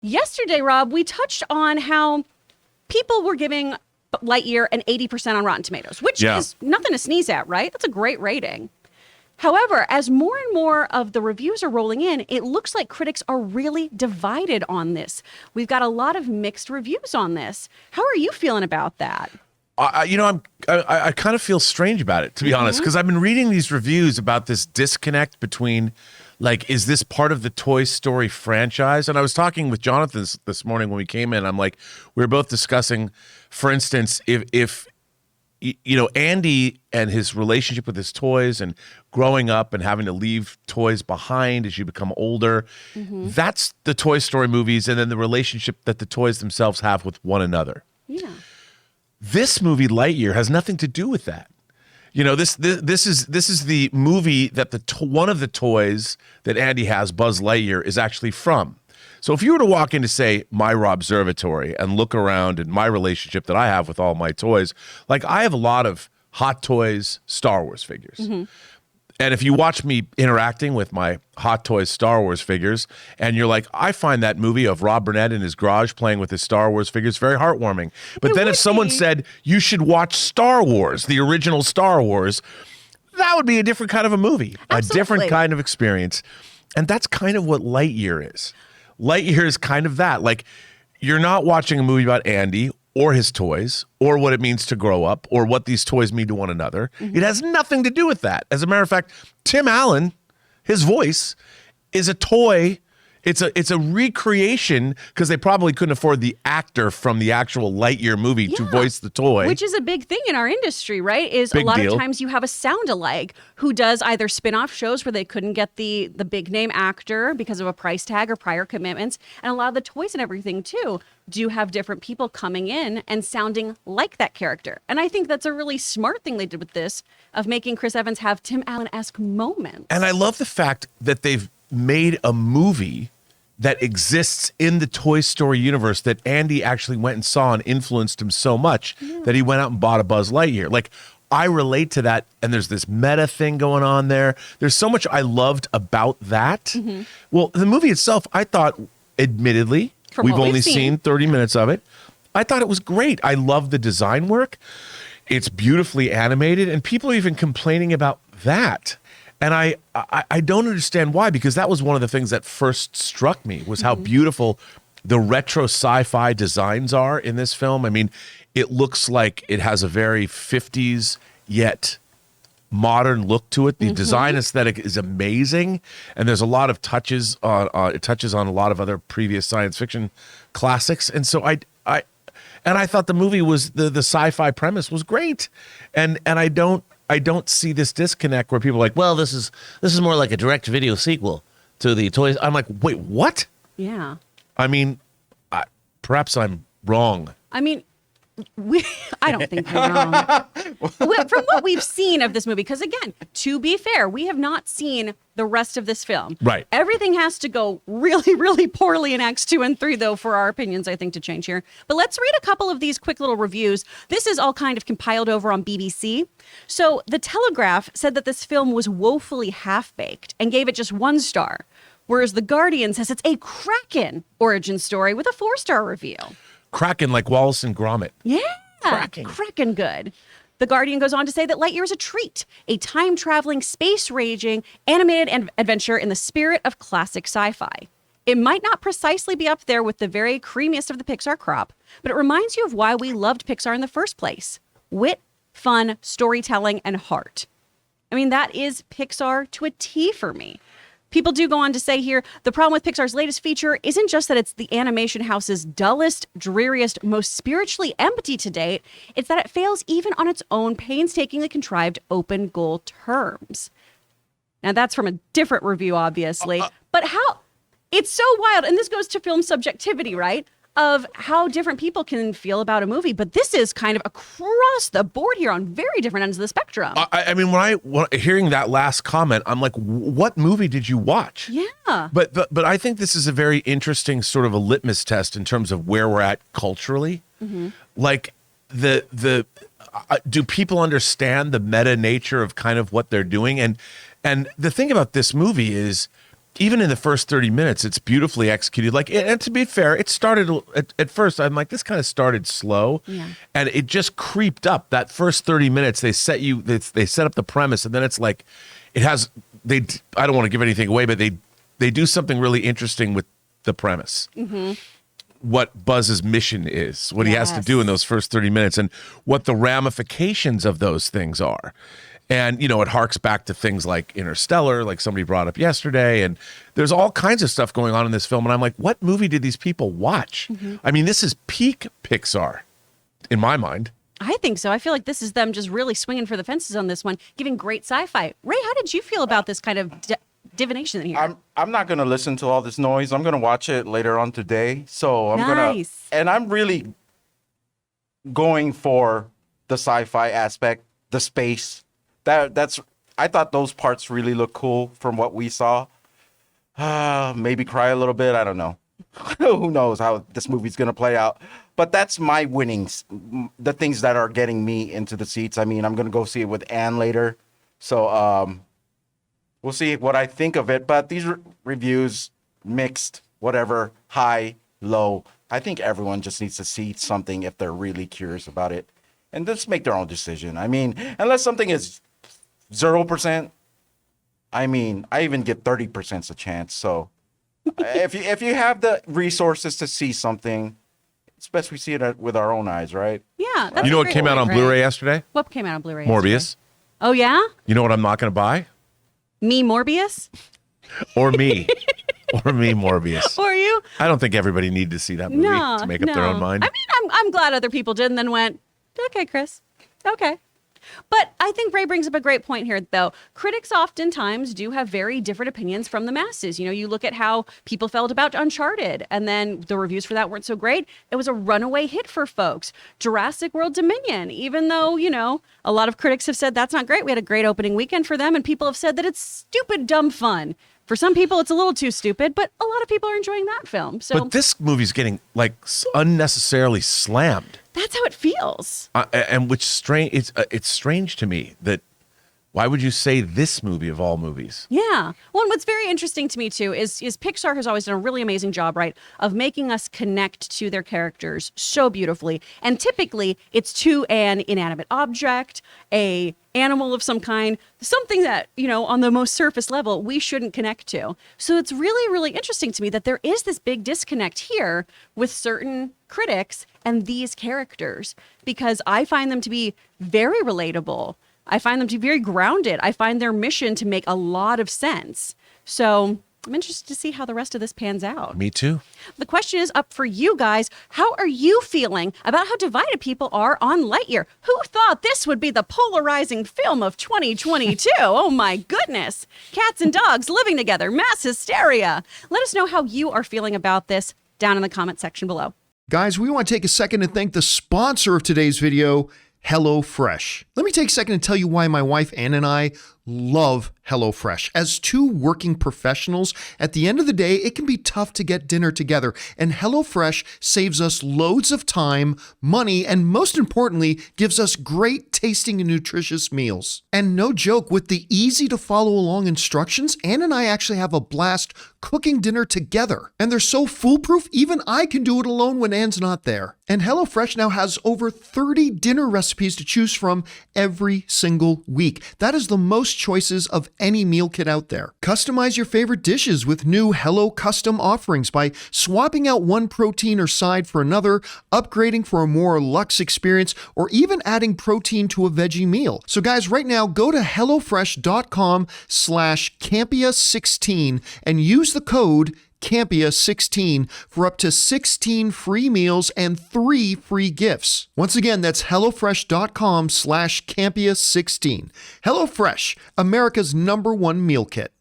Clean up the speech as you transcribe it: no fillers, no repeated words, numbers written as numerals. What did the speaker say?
Yesterday, Rob, we touched on how people were giving Lightyear an 80% on Rotten Tomatoes, which is nothing to sneeze at, right? That's a great rating. However, as more and more of the reviews are rolling in, it looks like critics are really divided on this. We've got a lot of mixed reviews on this. How are you feeling about that? I kind of feel strange about it, to be honest, because I've been reading these reviews about this disconnect between, like, is this part of the Toy Story franchise? And I was talking with Jonathan this morning when we came in. I'm like, we were both discussing, for instance, if you know, Andy and his relationship with his toys and growing up and having to leave toys behind as you become older, that's the Toy Story movies, and then the relationship that the toys themselves have with one another. Yeah. This movie, Lightyear, has nothing to do with that. You know, this is the movie that one of the toys that Andy has, Buzz Lightyear, is actually from. So if you were to walk into, say, my Robservatory and look around at my relationship that I have with all my toys, like I have a lot of Hot Toys Star Wars figures. And if you watch me interacting with my Hot Toys Star Wars figures, and you're like, I find that movie of Rob Burnett in his garage playing with his Star Wars figures very heartwarming. But then if someone said, you should watch Star Wars, the original Star Wars, that would be a different kind of a movie, a different kind of experience. And that's kind of what Lightyear is. Lightyear is kind of that. Like, you're not watching a movie about Andy or his toys, or what it means to grow up, or what these toys mean to one another. It has nothing to do with that. As a matter of fact, Tim Allen, his voice, is a toy. It's a recreation, because they probably couldn't afford the actor from the actual Lightyear movie to voice the toy. Which is a big thing in our industry, right? Is a lot of times you have a sound-alike who does either spin-off shows where they couldn't get the big-name actor because of a price tag or prior commitments. And a lot of the toys and everything, too, do have different people coming in and sounding like that character. And I think that's a really smart thing they did with this, of making Chris Evans have Tim Allen-esque moments. And I love the fact that they've made a movie that exists in the Toy Story universe that Andy actually went and saw and influenced him so much that he went out and bought a Buzz Lightyear. Like, I relate to that, and there's this meta thing going on there. There's so much I loved about that. Well, the movie itself, I thought, admittedly, we've only seen 30 minutes of it. I thought it was great. I love the design work. It's beautifully animated, and people are even complaining about that. And I don't understand why, because that was one of the things that first struck me, was how beautiful the retro sci-fi designs are in this film. I mean, it looks like it has a very 50s yet modern look to it. The design aesthetic is amazing, and there's a lot of touches on it touches on a lot of other previous science fiction classics. And so I thought the movie was the sci-fi premise was great, and I don't see this disconnect where people are like, well, this is more like a direct video sequel to the toys. I'm like, wait, what? Yeah. I mean, perhaps I'm wrong. I mean, I don't think you're wrong. From what we've seen of this movie, because again, to be fair, we have not seen the rest of this film. Right. Everything has to go really, really poorly in Acts 2 and 3, though, for our opinions, I think, to change here. But let's read a couple of these quick little reviews. This is all kind of compiled over on BBC. So The Telegraph said that this film was woefully half-baked and gave it just 1 star, whereas The Guardian says it's a crackin' origin story with a 4-star review. Kraken, like Wallace and Gromit. Yeah. Cracking good. The Guardian goes on to say that Lightyear is a treat, a time-traveling, space-raging, animated adventure in the spirit of classic sci-fi. It might not precisely be up there with the very creamiest of the Pixar crop, but it reminds you of why we loved Pixar in the first place. Wit, fun, storytelling, and heart. I mean, that is Pixar to a T for me. People do go on to say here, the problem with Pixar's latest feature isn't just that it's the animation house's dullest, dreariest, most spiritually empty to date. It's that it fails even on its own painstakingly contrived open goal terms. Now, that's from a different review, obviously. But how... It's so wild. And this goes to film subjectivity, right? Of how different people can feel about a movie. But this is kind of across the board here on very different ends of the spectrum. I mean, when hearing that last comment, I'm like, what movie did you watch? Yeah. But I think this is a very interesting sort of a litmus test in terms of where we're at culturally. Like, do people understand the meta nature of kind of what they're doing? And the thing about this movie is, even in the first 30 minutes, it's beautifully executed. Like, and to be fair, it started at first. I'm like, this kind of started slow, and it just creeped up. That first 30 minutes, they set up the premise, and then it's like, it has. I don't want to give anything away, but they do something really interesting with the premise. Mm-hmm. What Buzz's mission is, what he has to do in those first 30 minutes, and what the ramifications of those things are. And, it harks back to things like Interstellar, like somebody brought up yesterday. And there's all kinds of stuff going on in this film. And I'm like, what movie did these people watch? Mm-hmm. I mean, this is peak Pixar, in my mind. I think so. I feel like this is them just really swinging for the fences on this one, giving great sci-fi. Ray, how did you feel about this kind of divination in here? I'm not going to listen to all this noise. I'm going to watch it later on today. So I'm really going for the sci-fi aspect, the space. I thought those parts really look cool from what we saw. Maybe cry a little bit. I don't know. Who knows how this movie's going to play out. But that's my winnings, the things that are getting me into the seats. I mean, I'm going to go see it with Anne later. So we'll see what I think of it. But these reviews, mixed, whatever, high, low. I think everyone just needs to see something if they're really curious about it. And just make their own decision. I mean, unless something is 0%, I mean, I even get 30% a chance. So if you have the resources to see something, it's best we see it with our own eyes, right? Yeah. That's what came out on Blu-ray yesterday? What came out on Blu-ray Morbius. Yesterday? Oh, yeah? You know what I'm not going to buy? Me Morbius? Or me. Or me, Morbius. Or you? I don't think everybody needed to see that movie to make up their own mind. I mean, I'm glad other people did and then went, okay, Chris. Okay. But I think Ray brings up a great point here, though. Critics oftentimes do have very different opinions from the masses. You look at how people felt about Uncharted, and then the reviews for that weren't so great. It was a runaway hit for folks. Jurassic World Dominion, even though, a lot of critics have said that's not great. We had a great opening weekend for them, and people have said that it's stupid, dumb fun. For some people, it's a little too stupid, but a lot of people are enjoying that film. So, but this movie's getting unnecessarily slammed. That's how it feels. And which it's strange to me that why would you say this movie of all movies? Yeah. Well, and what's very interesting to me, too, is Pixar has always done a really amazing job, right, of making us connect to their characters so beautifully. And typically, it's to an inanimate object, a animal of some kind, something that, on the most surface level, we shouldn't connect to. So it's really, really interesting to me that there is this big disconnect here with certain critics and these characters, because I find them to be very relatable. I find them to be very grounded. I find their mission to make a lot of sense. So I'm interested to see how the rest of this pans out. Me too. The question is up for you guys. How are you feeling about how divided people are on Lightyear? Who thought this would be the polarizing film of 2022? Oh my goodness. Cats and dogs living together, mass hysteria. Let us know how you are feeling about this down in the comment section below. Guys, we want to take a second to thank the sponsor of today's video, HelloFresh. Let me take a second to tell you why my wife Ann and I love HelloFresh. As two working professionals, at the end of the day, it can be tough to get dinner together, and HelloFresh saves us loads of time, money, and most importantly, gives us great tasting and nutritious meals. And no joke, with the easy to follow along instructions, Ann and I actually have a blast cooking dinner together. And they're so foolproof, even I can do it alone when Ann's not there. And HelloFresh now has over 30 dinner recipes to choose from every single week. That is the most choices of any meal kit out there. Customize your favorite dishes with new Hello Custom offerings by swapping out one protein or side for another, upgrading for a more luxe experience, or even adding protein to a veggie meal. So guys, right now, go to hellofresh.com/Campea16 and use the code Campea16 for up to 16 free meals and 3 free gifts. Once again, that's hellofresh.com/Campea16. HelloFresh, America's #1 meal kit.